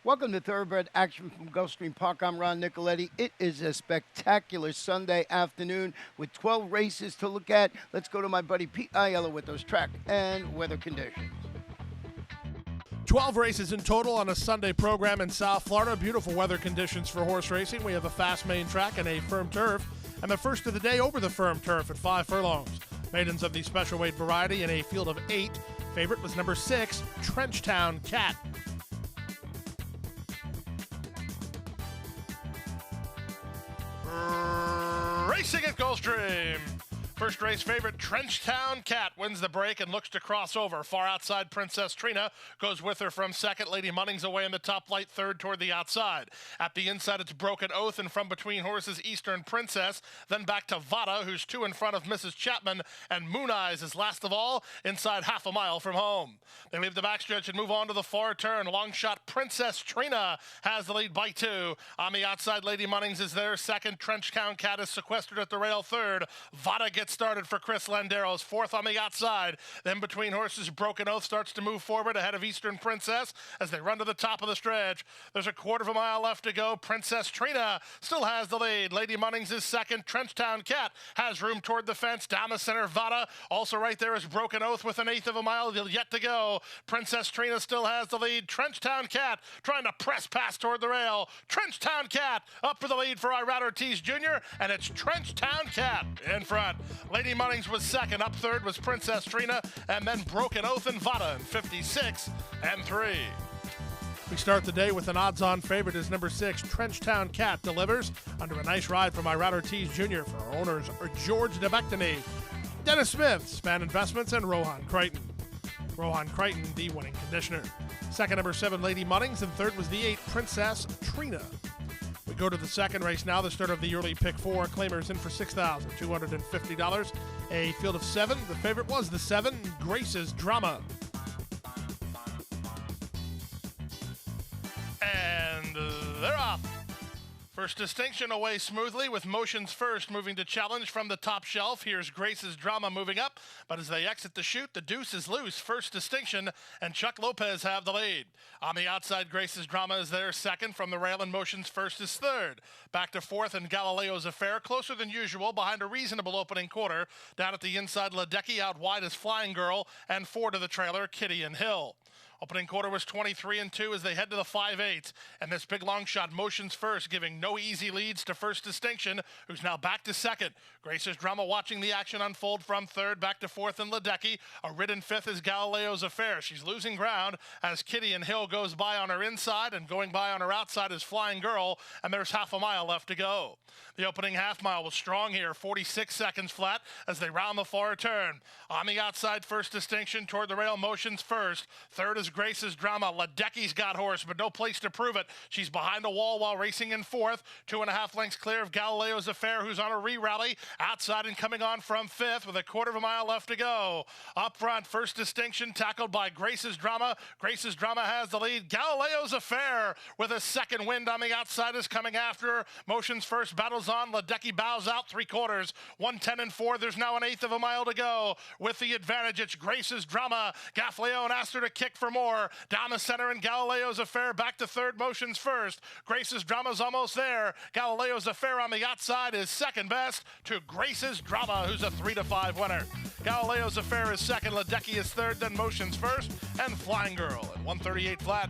Welcome to Thoroughbred Action from Gulfstream Park. I'm Ron Nicoletti. It is a spectacular Sunday afternoon with 12 races to look at. Let's go to my buddy Pete Aiello with those track and weather conditions. 12 races in total on a Sunday program in South Florida. Beautiful weather conditions for horse racing. We have a fast main track and a firm turf, and the first of the day over the firm turf at 5 furlongs. Maidens of the special weight variety in a field of 8. Favorite was number 6, Trenchtown Cat. Racing at Gulfstream. First race favorite, Trenchtown Cat, wins the break and looks to cross over. Far outside, Princess Trina goes with her from second. Lady Munnings away in the top light, third toward the outside. At the inside, it's Broken Oath, and from between horses, Eastern Princess. Then back to Vada, who's 2 in front of Mrs. Chapman, and Moon Eyes is last of all, inside half a mile from home. They leave the backstretch and move on to the far turn. Long shot, Princess Trina has the lead by 2. On the outside, Lady Munnings is there second. Trenchtown Cat is sequestered at the rail third. Vada gets started for Chris Landeros, fourth on the outside. Then between horses, Broken Oath starts to move forward ahead of Eastern Princess as they run to the top of the stretch. There's a quarter of a mile left to go. Princess Trina still has the lead. Lady Munnings is second. Trenchtown Cat has room toward the fence. Down the center, Vada. Also right there is Broken Oath with an eighth of a mile yet to go. Princess Trina still has the lead. Trenchtown Cat trying to press past toward the rail. Trenchtown Cat up for the lead for Irad Ortiz Jr., and it's Trenchtown Cat in front. Lady Munnings was second. Up third was Princess Trina, and then Broken Oath and Vada in 56 and 3. We start the day with an odds-on favorite as number 6, Trenchtown Cat, delivers under a nice ride from Irad Ortiz Jr. for our owners George DeBectany, Dennis Smith, Span Investments, and Rohan Crichton. Rohan Crichton, the winning conditioner. Second, number 7, Lady Munnings, and third was the 8, Princess Trina. We go to the second race now, the start of the early pick 4. Claimers in for $6,250. A field of 7. The favorite was the 7, Grace's Drama. And they're off. First distinction away smoothly with Motions First moving to challenge from the top shelf. Here's Grace's Drama moving up, but as they exit the chute, the deuce is loose. First distinction, and Chuck Lopez have the lead. On the outside, Grace's Drama is there second. From the rail, and Motions First is third. Back to fourth, and Galileo's Affair closer than usual behind a reasonable opening quarter. Down at the inside, Ledecky out wide as Flying Girl, and 4 to the trailer, Kitty and Hill. Opening quarter was 23 and 2 as they head to the 5/8. And this big long shot, Motions First, giving no easy leads to First Distinction, who's now back to second. Grace's Drama watching the action unfold from third, back to fourth, and Ledecky. A ridden fifth is Galileo's Affair. She's losing ground as Kitty and Hill goes by on her inside, and going by on her outside is Flying Girl, and there's half a mile left to go. The opening half mile was strong here, 46 seconds flat as they round the far turn. On the outside, First Distinction toward the rail, Motions First. Third is Grace's Drama. Ledecky's got horse, but no place to prove it. She's behind a wall while racing in fourth. 2.5 lengths clear of Galileo's Affair, who's on a re-rally. Outside and coming on from fifth with a quarter of a mile left to go. Up front, First Distinction tackled by Grace's Drama. Grace's Drama has the lead. Galileo's Affair with a second wind on the outside is coming after her. Motions First battles on. Ledecky bows out 3/4. 1:10 and 4. There's now an eighth of a mile to go. With the advantage, it's Grace's Drama. Gaffleone asked her to kick for more. Down the center, and Galileo's Affair back to third. Motions First. Grace's Drama's almost there. Galileo's Affair on the outside is second best to Grace's Drama, who's a 3-5 winner. Galileo's Affair is second. Ledecky is third. Then Motions First, and Flying Girl at 138 flat.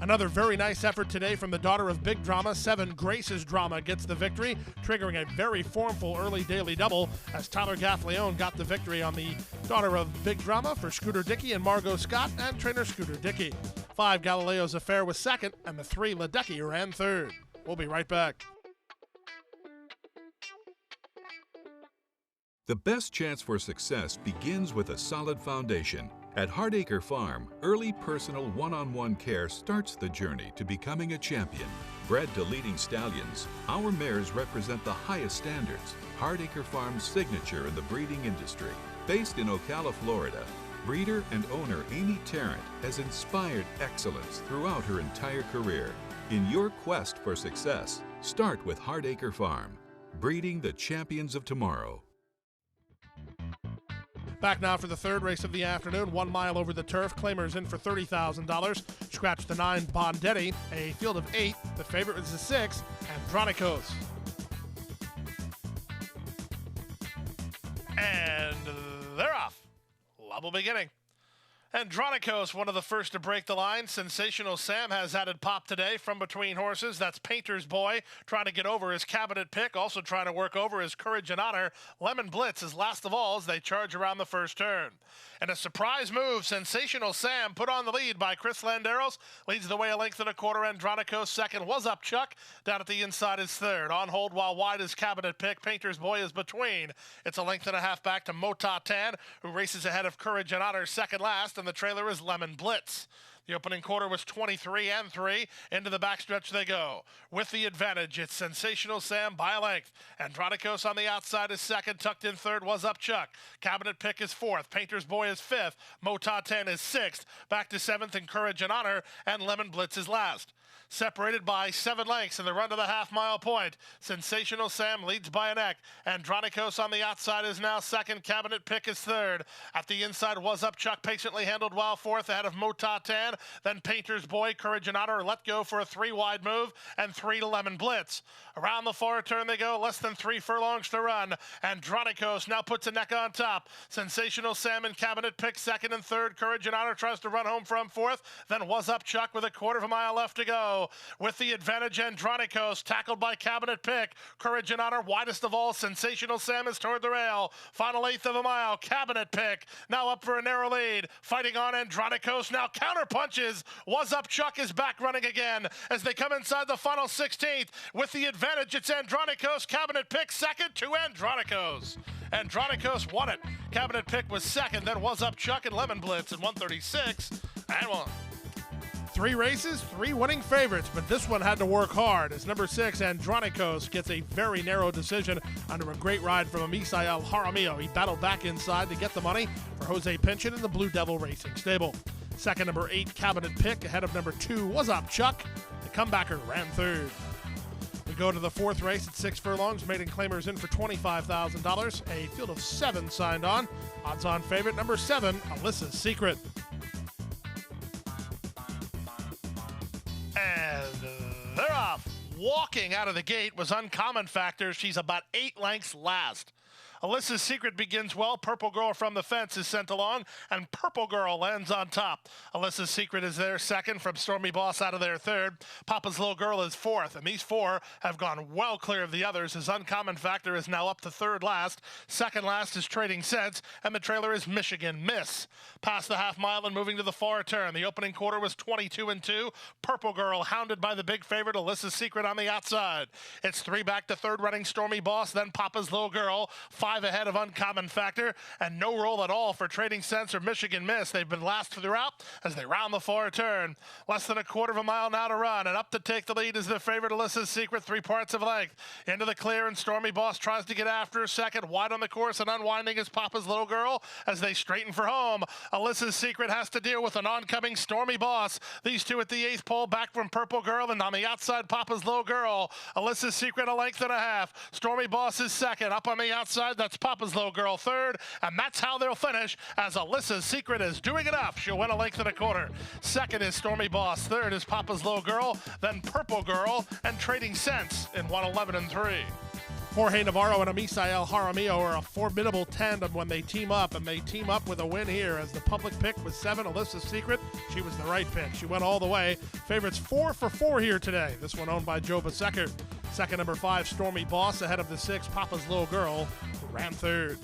Another very nice effort today from the daughter of Big Drama. 7, Grace's Drama gets the victory, triggering a very formful early daily double as Tyler Gaffleone got the victory on the daughter of Big Drama for Scooter Dickey and Margot Scott and trainer Scooter Dickey. 5, Galileo's Affair was second, and the 3, Ledecky, ran third. We'll be right back. The best chance for success begins with a solid foundation. At Hart Acre Farm, early personal one-on-one care starts the journey to becoming a champion. Bred to leading stallions, our mares represent the highest standards. Hart Acre Farm's signature in the breeding industry. Based in Ocala, Florida, breeder and owner Amy Tarrant has inspired excellence throughout her entire career. In your quest for success, start with Hart Acre Farm, breeding the champions of tomorrow. Back now for the third race of the afternoon, 1 mile over the turf. Claimers in for $30,000. Scratch the 9, Bondetti. A field of 8. The favorite is the 6, Andronikos. And they're off. Level beginning. Andronikos, one of the first to break the line. Sensational Sam has added pop today from between horses. That's Painter's Boy trying to get over his cabinet pick. Also trying to work over his Courage and Honor. Lemon Blitz is last of all as they charge around the first turn. And a surprise move, Sensational Sam put on the lead by Chris Landeros. Leads the way a length and a quarter. Andronikos second. Was up Chuck. Down at the inside is third. On hold while wide is cabinet pick. Painter's Boy is between. It's a length and a half back to Mcfadden, who races ahead of Courage and Honor second last. And the trailer is Lemon Blitz. The opening quarter was 23 and 3. Into the backstretch they go. With the advantage, it's Sensational Sam by a length. Andronikos on the outside is second. Tucked in third was up Chuck. Cabinet pick is fourth. Painter's Boy is fifth. Mcfadden is sixth. Back to seventh in Courage and Honor. And Lemon Blitz is last. Separated by 7 lengths in the run to the half-mile point. Sensational Sam leads by a neck. Andronikos on the outside is now second. Cabinet pick is third. At the inside was up Chuck, patiently handled while fourth ahead of Mcfadden. Then Painter's Boy, Courage and Honor let go for a 3-wide move and 3 to Lemon Blitz. Around the far turn they go, less than 3 furlongs to run. Andronikos now puts a neck on top. Sensational Sam and Cabinet pick second and third. Courage and Honor tries to run home from fourth. Then was up Chuck with a quarter of a mile left to go. With the advantage, Andronikos tackled by Cabinet pick. Courage and Honor widest of all. Sensational Sam is toward the rail. Final eighth of a mile. Cabinet pick now up for a narrow lead. Fighting on Andronikos now counter punches. Was up Chuck is back running again as they come inside the final 16th. With the advantage, it's Andronikos. Cabinet pick second to Andronikos. Andronikos won it. Cabinet pick was second. Then was up Chuck and Lemon Blitz at 136 and 1. 3 races, 3 winning favorites, but this one had to work hard as number 6, Andronikos, gets a very narrow decision under a great ride from Alyssas Secret. He battled back inside to get the money for Jose Pinchin in the Blue Devil Racing stable. Second, number 8, Cabinet pick, ahead of number 2, was up Chuck. The comebacker ran third. We go to the 4th race at 6 furlongs. Maiden claimers in for $25,000. A field of 7 signed on. Odds-on favorite, number 7, Alyssas Secret. And they're off. Walking out of the gate was Uncommon Factor. She's about 8 lengths last. Alyssas Secret begins well. Purple Girl from the fence is sent along, and Purple Girl lands on top. Alyssas Secret is there second, from Stormy Boss out of there third. Papa's Little Girl is fourth, and these 4 have gone well clear of the others as Uncommon Factor is now up to third last. Second last is Trading Sense, and the trailer is Michigan Miss. Past the half mile and moving to the far turn. The opening quarter was 22 and 2. Purple Girl hounded by the big favorite Alyssas Secret on the outside. It's 3 back to third running Stormy Boss, then Papa's Little Girl. 5 ahead of Uncommon Factor, and no roll at all for Trading Sense or Michigan Miss. They've been last throughout as they round the far turn. Less than a quarter of a mile now to run, and up to take the lead is the favorite Alyssas Secret, 3 parts of length. Into the clear, and Stormy Boss tries to get after second. Wide on the course and unwinding is Papa's Little Girl as they straighten for home. Alyssas Secret has to deal with an oncoming Stormy Boss. These 2 at the 8th pole, back from Purple Girl, and on the outside Papa's Little Girl. Alyssas Secret a length and a half. Stormy Boss is second. Up on the outside, that's Papa's Little Girl third, and that's how they'll finish as Alyssas Secret is doing enough. She'll win a length and a quarter. Second is Stormy Boss. Third is Papa's Little Girl, then Purple Girl, and Trading Sense in 111 and 3. Jorge Navarro and Alyssas Secret are a formidable tandem when they team up, and they team up with a win here as the public pick was 7, Alyssas Secret. She was the right pick. She went all the way. Favorites 4 for 4 here today. This one owned by Joe Besecker. Second, number 5, Stormy Boss, ahead of the 6, Papa's Little Girl, who ran third.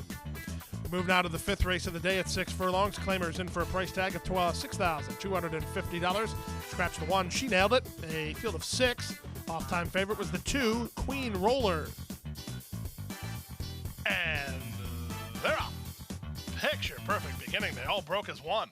We move now to the 5th race of the day at 6 furlongs. Claimers in for a price tag of $6,250. Scratch the 1. She nailed it. A field of 6. Off-time favorite was the 2, Queen Roller. And they're off. Picture perfect beginning. They all broke as one.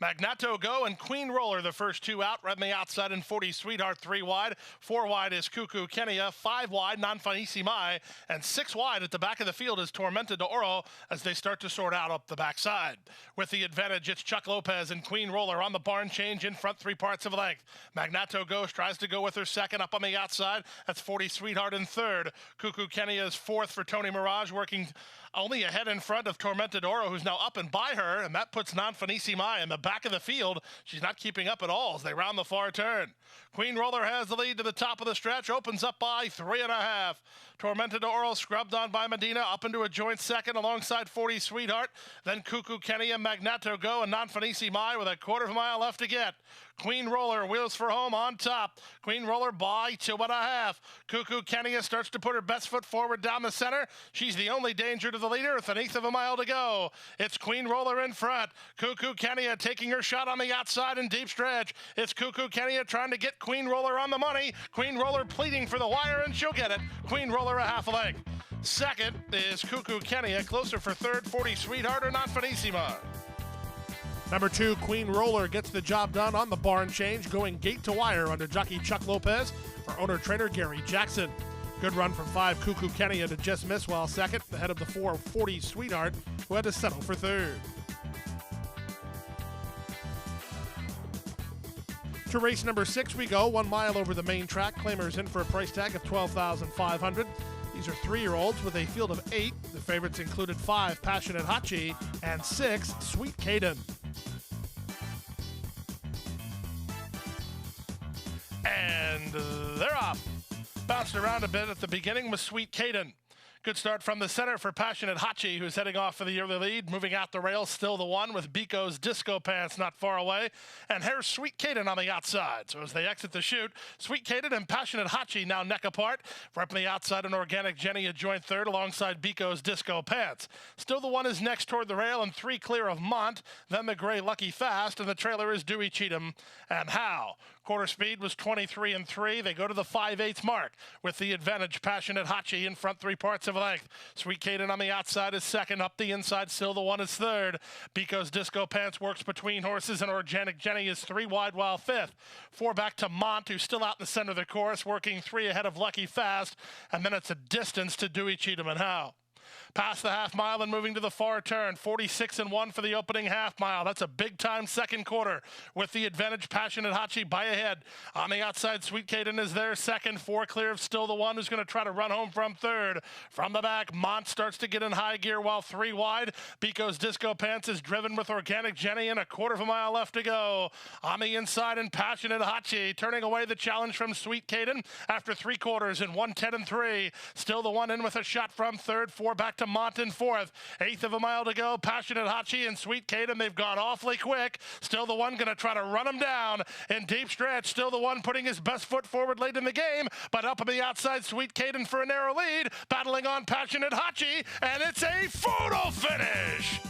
Magnato Go and Queen Roller, the first two out. Red on the outside and 40 Sweetheart, 3 wide. 4 wide is Cuckoo Kenya. 5 wide, Non Fanisi Mai. And 6 wide at the back of the field is Tormented de Oro as they start to sort out up the backside. With the advantage, it's Chuck Lopez and Queen Roller on the barn change in front, 3 parts of length. Magnato Go tries to go with her second up on the outside. That's 40 Sweetheart in third. Cuckoo Kenya is fourth for Tony Mirage, working only ahead in front of Tormented Oro, who's now up and by her, and that puts Non Fanisi Mai in the back of the field. She's not keeping up at all as they round the far turn. Queen Roller has the lead to the top of the stretch, opens up by 3.5. Tormented Oro scrubbed on by Medina, up into a joint second alongside 40 Sweetheart. Then Cuckoo Kenya, Magnato Go, and Non Fanisi Mai with a quarter of a mile left to get. Queen Roller wheels for home on top. Queen Roller by 2.5. Cuckoo Kenya starts to put her best foot forward down the center. She's the only danger to the leader with 1/8 of a mile to go. It's Queen Roller in front. Cuckoo Kenya taking her shot on the outside in deep stretch. It's Cuckoo Kenya trying to get Queen Roller on the money. Queen Roller pleading for the wire, and she'll get it. Queen Roller a half a length. Second is Cuckoo Kenya, closer for third, 40 Sweetheart or Non Fanisi Mai. Number 2, Queen Roller gets the job done on the barn change, going gate to wire under jockey Chuck Lopez for owner-trainer Gary Jackson. Good run from 5, Cuckoo Kenya to just miss while second, ahead of the 4, 40 Sweetheart, who had to settle for third. To race number 6 we go, 1 mile over the main track. Claimers in for a price tag of $12,500. These are 3-year-olds with a field of 8. The favorites included 5, Passionate Hachi, and 6, Sweet Kaden. And they're off. Bounced around a bit at the beginning with Sweet Kaden. Good start from the center for Passionate Hachi, who's heading off for the early lead. Moving out the rail, still the one with Biko's Disco Pants not far away. And here's Sweet Kaden on the outside. So as they exit the chute, Sweet Kaden and Passionate Hachi now neck apart. Right on the outside, an Organic Jenny a joint third alongside Biko's Disco Pants. Still the one is next toward the rail and 3 clear of Mont. Then the gray Lucky Fast, and the trailer is Dewey Cheatham and Howe. Quarter speed was 23 and 3. They go to the 5/8 mark with the advantage. Passionate Hachi in front, 3 parts of length. Sweet Kaden on the outside is second. Up the inside, still the one is third. Biko's Disco Pants works between horses, and Organic Jenny is 3 wide while fifth. 4 back to Mont, who's still out in the center of the course, working 3 ahead of Lucky Fast. And then it's a distance to Dewey Cheatham and Howe. Past the half mile and moving to the far turn. 46 and 1 for the opening half mile. That's a big time second quarter with the advantage. Passionate Hachi by ahead. On the outside, Sweet Kaden is there second. 4 clear of still the one who's going to try to run home from third. From the back, Mont starts to get in high gear while 3 wide. Biko's Disco Pants is driven with Organic Jenny and a quarter of a mile left to go. On the inside, and Passionate Hachi turning away the challenge from Sweet Kaden after 3 quarters in 1:10 and 3. Still the one in with a shot from third. 4 back to Mont in fourth. 1/8 of a mile to go. Passionate Hachi and Sweet Kaden, they've gone awfully quick. Still the one going to try to run them down in deep stretch. Still the one putting his best foot forward late in the game, but up on the outside, Sweet Kaden for a narrow lead, battling on Passionate Hachi, and it's a photo finish.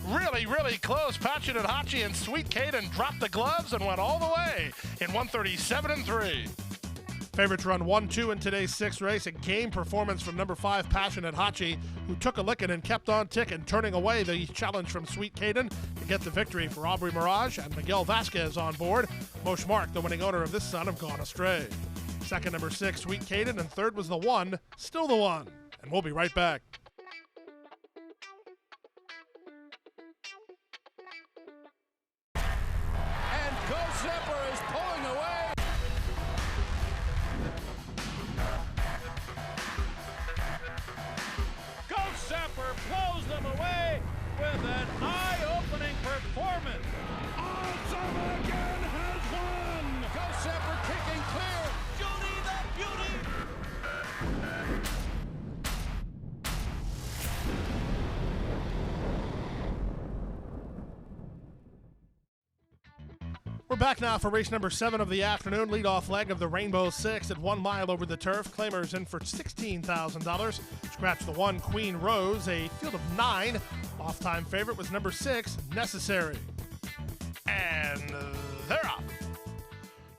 Really, really close. Passionate Hachi and Sweet Kaden dropped the gloves and went all the way in 1:37 and 3. Favorites run 1-2 in today's 6th race. A game performance from number 5, Passionate Hachi, who took a licking and kept on ticking, turning away the challenge from Sweet Kaden to get the victory for Aubrey Mirage and Miguel Vasquez on board. Mosh Mark, the winning owner of this son, have gone astray. Second, number 6, Sweet Kaden, and third was the one, still the one. And we'll be right back. And Gulfstream is pulling away. Gulfstream blows them away with an eye-opening performance. Awesome again has won. Gulfstream kicking clear. Judy the Beauty. We're back now for race number 7 of the afternoon, leadoff leg of the Rainbow Six at 1 mile over the turf. Claimers in for $16,000. Scratch the 1, Queen Rose, a field of 9. Off-time favorite was number 6, Necessary. And they're off.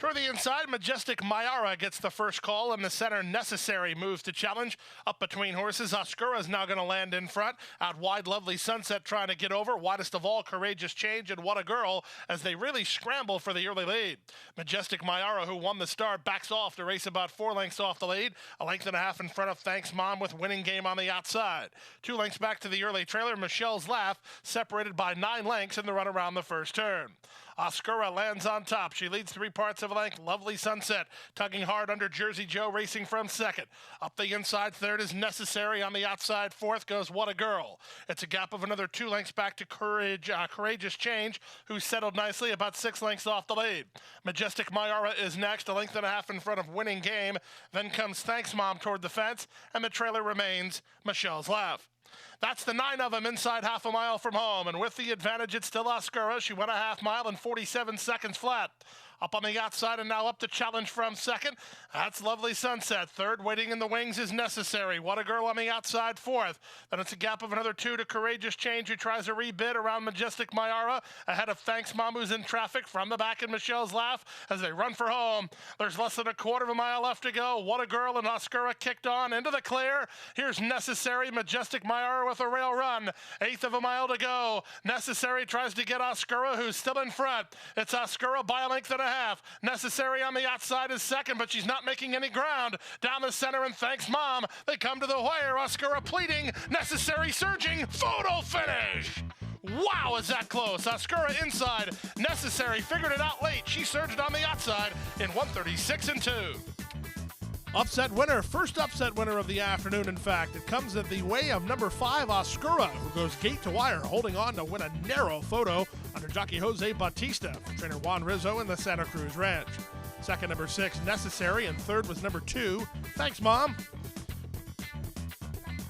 Toward the inside, Majestic Mayara gets the first call, and the center Necessary moves to challenge. Up between horses, Oscura is now going to land in front. Out wide, Lovely Sunset trying to get over. Widest of all, Courageous Change and What a Girl as they really scramble for the early lead. Majestic Mayara, who won the start, backs off to race about 4 lengths off the lead. A length and a half in front of Thanks Mom with Winning Game on the outside. 2 lengths back to the early trailer, Michelle's Laugh, separated by 9 lengths in the run around the first turn. Oscura lands on top. She leads 3 parts of a length. Lovely Sunset tugging hard under Jersey Joe, racing from second. Up the inside, third is Necessary. On the outside, fourth goes What a Girl. It's a gap of another 2 lengths back to Courageous Change, who settled nicely about 6 lengths off the lead. Majestic Mayara is next, a length and a half in front of Winning Game. Then comes Thanks Mom toward the fence, and the trailer remains Michelle's Laugh. That's the 9 of them inside half a mile from home, and with the advantage, it's still Oscura. She went a half mile in 47 seconds flat. Up on the outside and now up to challenge from second. That's Lovely Sunset. Third, waiting in the wings is Necessary. What a Girl on the outside, fourth. Then it's a gap of another 2 to Courageous Change, who tries to rebid around Majestic Mayara. Ahead of Thanks Mom, who's in traffic from the back in Michelle's Laugh as they run for home. There's less than a quarter of a mile left to go. What a Girl and Oscura kicked on into the clear. Here's Necessary. Majestic Mayara with a rail run. 1/8 of a mile to go. Necessary tries to get Oscura, who's still in front. It's Oscura by a length and a half. Necessary on the outside is second, but she's not making any ground. Down the center and Thanks Mom. They come to the wire. Oscura pleading. Necessary surging. Photo finish. Wow, is that close? Oscura inside. Necessary figured it out late. She surged on the outside in 1:36 and 2. Upset winner, first upset winner of the afternoon, in fact. It comes at the way of number 5, Oscura, who goes gate to wire, holding on to win a narrow photo under jockey Jose Bautista from trainer Juan Rizzo in the Santa Cruz Ranch. Second, number 6, Necessary, and third was number 2, Thanks Mom.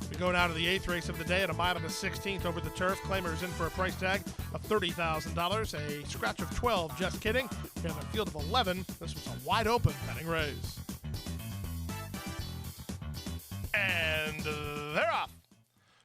We go now to the 8th race of the day at a mile and a 16th over the turf. Claimers in for a price tag of $30,000. A scratch of 12, just kidding. We have a field of 11. This was a wide open betting race. And they're off.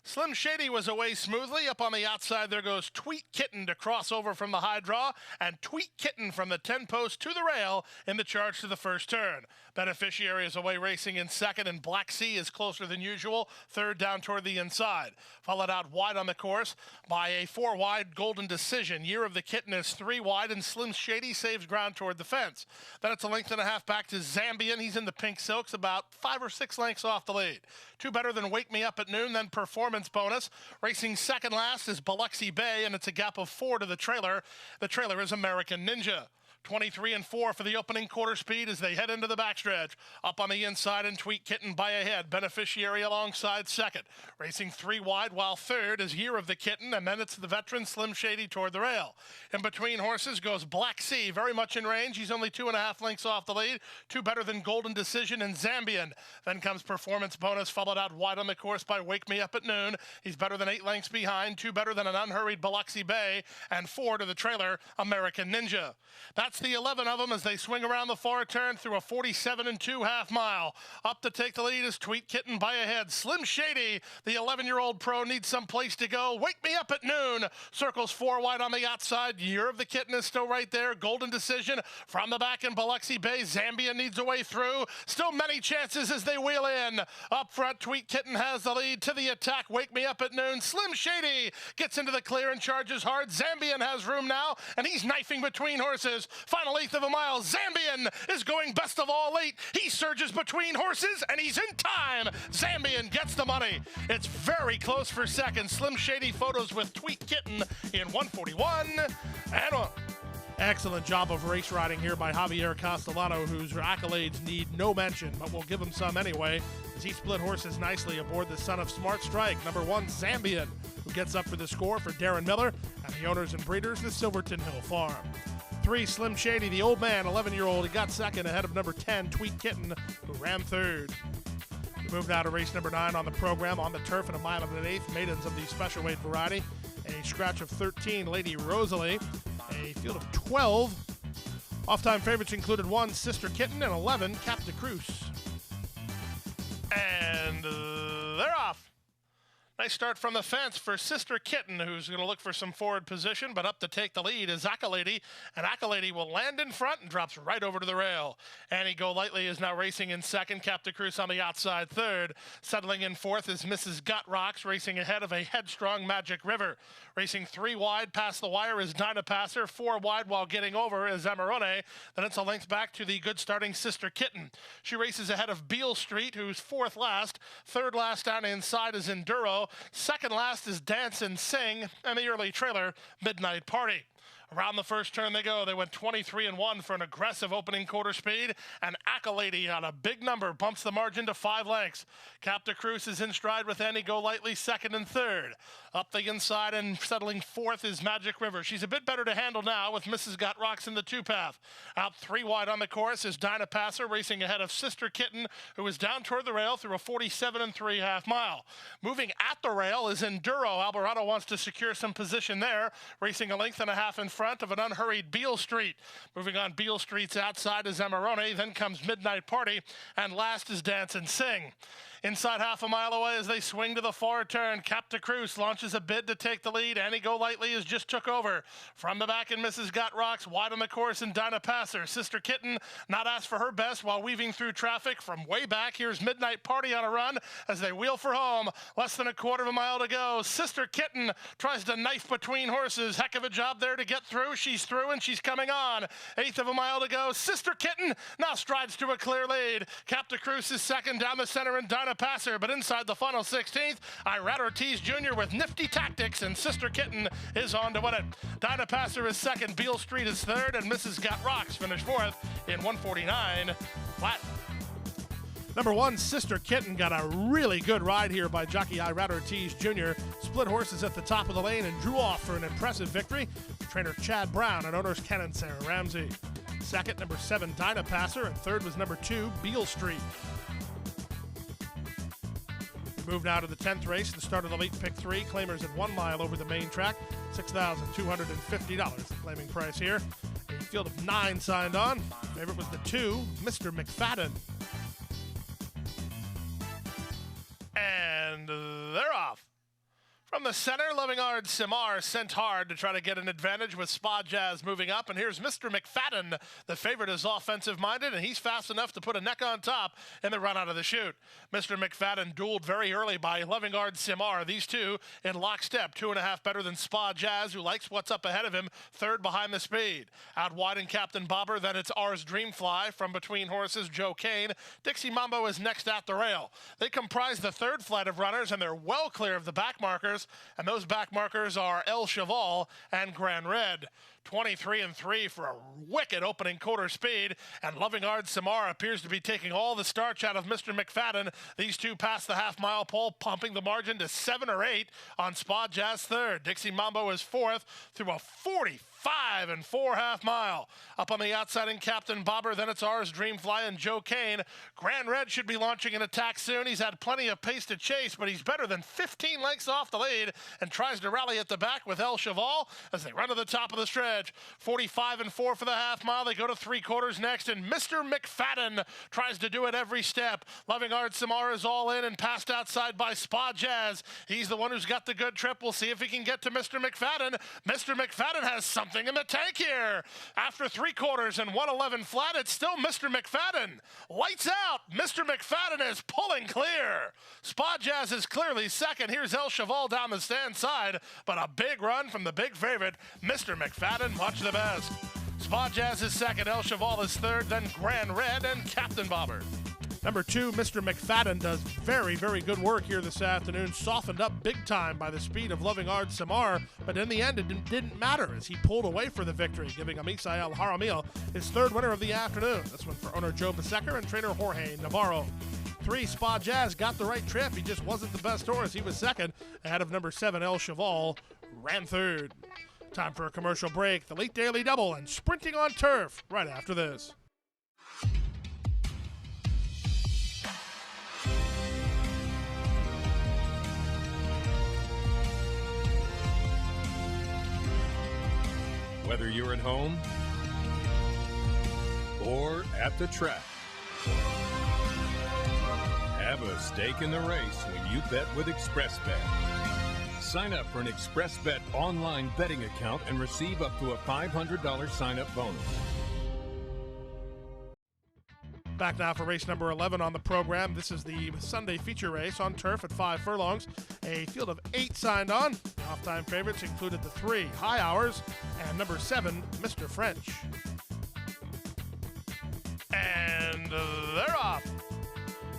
Slim Shady was away smoothly. Up on the outside, there goes Tweet Kitten to cross over from the high draw, and Tweet Kitten from the 10 post to the rail in the charge to the first turn. Beneficiary is away racing in second, and Black Sea is closer than usual, third down toward the inside. Followed out wide on the course by a 4 wide Golden Decision. Year of the Kitten is 3 wide, and Slim Shady saves ground toward the fence. Then it's a length and a half back to Zambian. He's in the pink silks, about 5 or 6 lengths off the lead. 2 better than Wake Me Up at Noon, then Performance Bonus. Racing second last is Biloxi Bay, and it's a gap of 4 to the trailer. The trailer is American Ninja. 23 and 4 for the opening quarter speed as they head into the backstretch. Up on the inside and Tweet Kitten by a head. Beneficiary alongside second. Racing 3 wide while third is Year of the Kitten, and then it's the veteran Slim Shady toward the rail. In between horses goes Black Sea, very much in range. He's only 2.5 lengths off the lead. 2 better than Golden Decision and Zambian. Then comes Performance Bonus, followed out wide on the course by Wake Me Up at Noon. He's better than 8 lengths behind. 2 better than an unhurried Biloxi Bay, and 4 to the trailer, American Ninja. That's the 11 of them as they swing around the far turn through a 47 and 2 half mile. Up to take the lead is Tweet Kitten by a head. Slim Shady, the 11-year-old pro, needs some place to go. Wake Me Up at Noon. Circles 4 wide on the outside. Year of the Kitten is still right there. Golden Decision from the back in Biloxi Bay. Zambia needs a way through. Still many chances as they wheel in. Up front, Tweet Kitten has the lead. To the attack, Wake Me Up at Noon. Slim Shady gets into the clear and charges hard. Zambian has room now, and he's knifing between horses. Final 1/8 of a mile. Zambian is going best of all late. He surges between horses, and he's in time. Zambian gets the money. It's very close for second. Slim Shady photos with Tweet Kitten in 1:41 and 1. Excellent job of race riding here by Javier Castellano, whose accolades need no mention, but we'll give him some anyway, as he split horses nicely aboard the son of Smart Strike, number 1, Zambian, who gets up for the score for Darren Miller and the owners and breeders, the Silverton Hill Farm. 3, Slim Shady, the old man, 11-year-old. He got second ahead of number 10, Tweet Kitten, who ran third. We move now to race number 9 on the program. On the turf in a mile and an 1/8, maidens of the special weight variety. A scratch of 13, Lady Rosalie. A field of 12. Off-time favorites included 1, Sister Kitten, and 11, Cap de Cruz. And they're off. Nice start from the fence for Sister Kitten, who's going to look for some forward position, but up to take the lead is Acre, and Acre will land in front and drops right over to the rail. Annie Go Lightly is now racing in second. Captain Cruz on the outside third. Settling in fourth is Mrs. Gut Rocks, racing ahead of a headstrong Magic River. Racing 3 wide past the wire is Dinah Passer. 4 wide while getting over is Amarone. Then it's a length back to the good starting Sister Kitten. She races ahead of Beale Street, who's 4th last. 3rd last down inside is Enduro. 2nd last is Dance and Sing, and the early trailer, Midnight Party. Around the first turn they go. They went 23-1 for an aggressive opening quarter speed, and Accolady on a big number bumps the margin to 5 lengths. Captain Cruz is in stride with Annie Go Lightly 2nd and 3rd. Up the inside and settling 4th is Magic River. She's a bit better to handle now with Mrs. Got Rocks in the 2-path. Out 3 wide on the course is Dinah Passer, racing ahead of Sister Kitten, who is down toward the rail through a 47 3/2 mile. Moving at the rail is Enduro. Alvarado wants to secure some position there, racing a length and a half in front of an unhurried Beale Street. Moving on Beale Street's outside is Amarone, then comes Midnight Party, and last is Dance and Sing. Inside half a mile away as they swing to the far turn, Captain Cruz launches a bid to take the lead. Annie Go Lightly has just took over. From the back and Mrs. Got Rocks, wide on the course and Dinah Passer. Sister Kitten not asked for her best while weaving through traffic. From way back, here's Midnight Party on a run as they wheel for home. Less than a quarter of a mile to go. Sister Kitten tries to knife between horses. Heck of a job there to get through. She's through and she's coming on. 1/8 of a mile to go. Sister Kitten now strides to a clear lead. Captain Cruz is second down the center and Dinah Passer, but inside the final 16th, Irad Ortiz Jr. with nifty tactics, and Sister Kitten is on to win it. Dinah Passer is second, Beale Street is third, and Mrs. Got Rocks finished 4th in 149 flat. Number 1, Sister Kitten, got a really good ride here by jockey Irad Ortiz Jr. Split horses at the top of the lane and drew off for an impressive victory. Trainer Chad Brown and owners Ken and Sarah Ramsey. Second, number 7, Dinah Passer, and third was number 2, Beale Street. We move now to the 10th race, the start of the late pick 3. Claimers at 1 mile over the main track, $6,250 the claiming price here. A field of 9 signed on. Favorite was the 2, Mr. Mcfadden. And they're off. From the center, Lovingard Simar sent hard to try to get an advantage with Spa Jazz moving up. And here's Mr. Mcfadden. The favorite is offensive-minded, and he's fast enough to put a neck on top in the run out of the chute. Mr. Mcfadden dueled very early by Lovingard Simar. These two in lockstep, 2.5 better than Spa Jazz, who likes what's up ahead of him, third behind the speed. Out wide in Captain Bobber, then it's Ours Dreamfly. From between horses, Joe Kane. Dixie Mambo is next at the rail. They comprise the third flight of runners, and they're well clear of the back markers. And those back markers are El Cheval and Grand Red. 23-3 for a wicked opening quarter speed, and Lovingard Samar appears to be taking all the starch out of Mr. Mcfadden. These two pass the half-mile pole, pumping the margin to 7 or 8 on Spa Jazz third. Dixie Mambo is 4th through a 45 4/2 mile. Up on the outside in Captain Bobber, then it's Ours Dreamfly and Joe Kane. Grand Red should be launching an attack soon. He's had plenty of pace to chase, but he's better than 15 lengths off the lead and tries to rally at the back with El Cheval as they run to the top of the stretch. 45 4 for the half mile. They go to 3/4 next, and Mr. Mcfadden tries to do it every step. Lovingard Samar is all in and passed outside by Spa Jazz. He's the one who's got the good trip. We'll see if he can get to Mr. Mcfadden. Mr. Mcfadden has something in the tank here. After 3/4 and 111 flat, it's still Mr. Mcfadden. Lights out. Mr. Mcfadden is pulling clear. Spa Jazz is clearly second. Here's El Cheval down the stand side, but a big run from the big favorite, Mr. Mcfadden. Much the best. Spa Jazz is second, El Cheval is third, then Grand Red and Captain Bobber. Number 2, Mr. Mcfadden, does very, very good work here this afternoon. Softened up big time by the speed of Lovingard Samar, but in the end it didn't matter as he pulled away for the victory, giving Amisael Jaramillo his third winner of the afternoon. This one for owner Joe Besecker and trainer Jorge Navarro. 3, Spa Jazz got the right trip. He just wasn't the best horse. He was second, ahead of number 7, El Cheval, ran third. Time for a commercial break. The late daily double and sprinting on turf right after this. Whether you're at home or at the track, have a stake in the race when you bet with ExpressBet. Sign up for an ExpressBet online betting account and receive up to a $500 sign-up bonus. Back now for race number 11 on the program. This is the Sunday feature race on turf at 5 furlongs. A field of 8 signed on. The off-time favorites included the 3 High Hours and number 7, Mr. French. And they're off.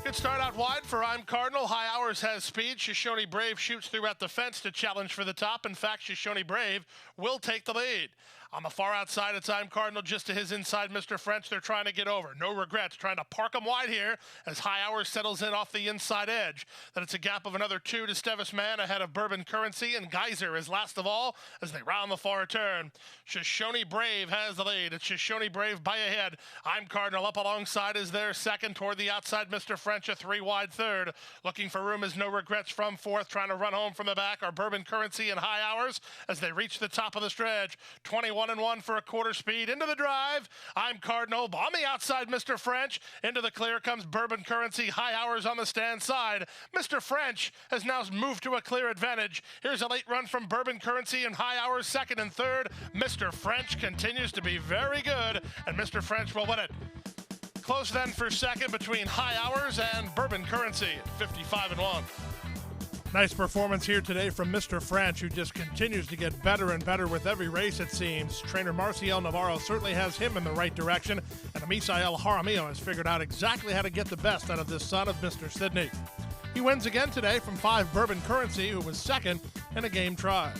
Good start out wide for I'm Cardinal. High Hours has speed. Shoshone Brave shoots through at the fence to challenge for the top. In fact, Shoshone Brave will take the lead. On the far outside, it's I'm Cardinal just to his inside, Mr. French. They're trying to get over. No regrets, trying to park him wide here as High Hours settles in off the inside edge. Then it's a gap of another 2 to Stevis Man ahead of Bourbon Currency, and Geyser is last of all as they round the far turn. Shoshone Brave has the lead. It's Shoshone Brave by a head. I'm Cardinal up alongside is their second. Toward the outside, Mr. French, a 3 wide third. Looking for room is No Regrets from fourth. Trying to run home from the back are Bourbon Currency and High Hours as they reach the top of the stretch. 21-1 for a quarter speed. Into the drive, I'm Cardinal. On the outside, Mr. French. Into the clear comes Bourbon Currency. High Hours on the stand side. Mr. French has now moved to a clear advantage. Here's a late run from Bourbon Currency and High Hours second and third. Mr. French continues to be very good, and Mr. French will win it. Close then for second between High Hours and Bourbon Currency at 55-1. Nice performance here today from Mr. French, who just continues to get better and better with every race, it seems. Trainer Marcial Navarro certainly has him in the right direction, and Misael Jaramillo has figured out exactly how to get the best out of this son of Mr. Sydney. He wins again today from 5 Bourbon Currency, who was second in a game try.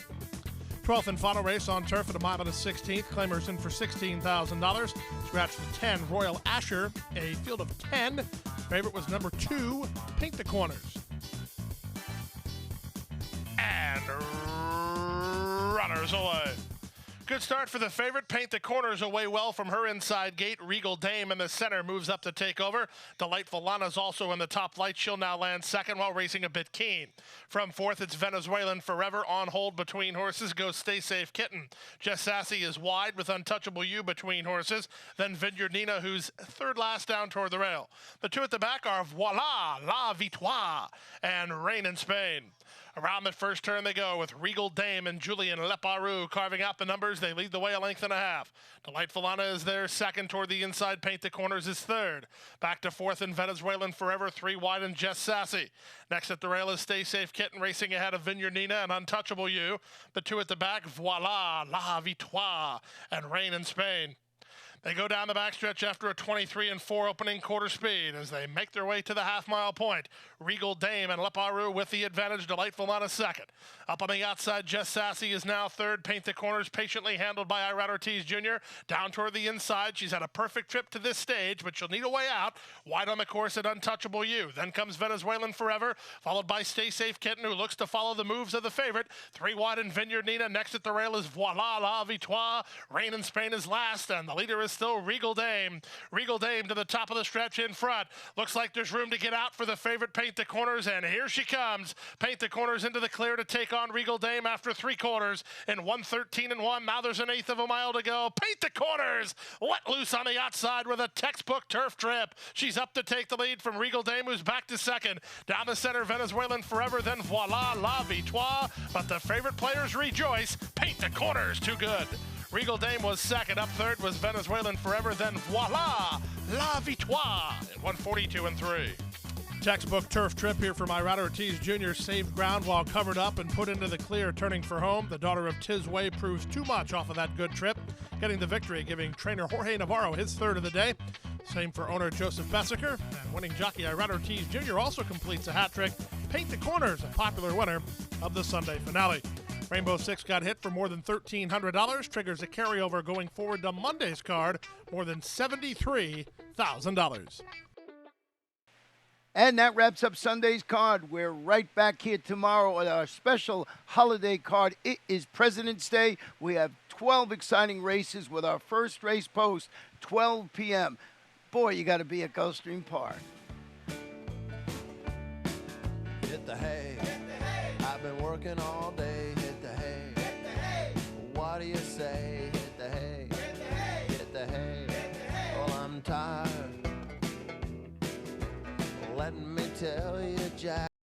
12th and final race on turf at a mile and a 16th. Claimers in for $16,000. Scratch the 10 Royal Asher, a field of 10. Favorite was number 2, Pink the Corners. And runners away. Good start for the favorite. Paint the Corners away well from her inside gate. Regal Dame in the center moves up to take over. Delightful Lana's also in the top light. She'll now land second while racing a bit keen. From fourth, it's Venezuelan Forever. On hold between horses goes Stay Safe Kitten. Jess Sassy is wide with Untouchable You between horses. Then Vineyard Nina, who's third last down toward the rail. The 2 at the back are Voila, La Victoire, and Rain in Spain. Around the first turn they go with Regal Dame and Julian Leparoux carving out the numbers. They lead the way a length and a half. Delightful Anna is there second toward the inside. Paint the Corners is third. Back to fourth in Venezuelan Forever. 3 wide and Jess Sassy. Next at the rail is Stay Safe Kitten racing ahead of Vineyard Nina and Untouchable You. The 2 at the back, Voila, La Victoire, and Rain in Spain. They go down the backstretch after a 23-4 opening quarter speed as they make their way to the half-mile point. Regal Dame and Leparoux with the advantage. Delightful on a second. Up on the outside, Jess Sassy is now third. Paint the Corners patiently handled by Irad Ortiz Jr. Down toward the inside. She's had a perfect trip to this stage, but she'll need a way out. Wide on the course at Untouchable You. Then comes Venezuelan Forever, followed by Stay Safe Kitten, who looks to follow the moves of the favorite. 3 wide in Vineyard Nina. Next at the rail is Voila, La Victoire. Rain in Spain is last, and the leader is still Regal Dame. Regal Dame to the top of the stretch in front. Looks like there's room to get out for the favorite Paint the Corners, and here she comes. Paint the Corners into the clear to take on Regal Dame after 3 quarters in 1:13-1. Now there's an 1/8 of a mile to go. Paint the Corners let loose on the outside with a textbook turf trip. She's up to take the lead from Regal Dame, who's back to second. Down the center, Venezuelan Forever, then Voila, La Victoire. But the favorite players rejoice. Paint the Corners, too good. Regal Dame was second. Up third was Venezuelan Forever, then Voila, La Victoire at 1:42-3. Textbook turf trip here from Irad Ortiz Jr. Saved ground while covered up and put into the clear, turning for home. The daughter of Tisway proves too much off of that good trip, getting the victory, giving trainer Jorge Navarro his third of the day. Same for owner Joseph Bessaker, and winning jockey Irad Ortiz Jr. also completes a hat trick. Paint the Corners, a popular winner of the Sunday finale. Rainbow Six got hit for more than $1,300, triggers a carryover going forward to Monday's card, more than $73,000. And that wraps up Sunday's card. We're right back here tomorrow with our special holiday card. It is President's Day. We have 12 exciting races with our first race post, 12 p.m. Boy, you got to be at Gulfstream Park. Hit the hay. I've been working all day. Hit the hay. What do you say? Hit the hay. Hit the hay. Well, I'm tired. Let me tell you, Jack.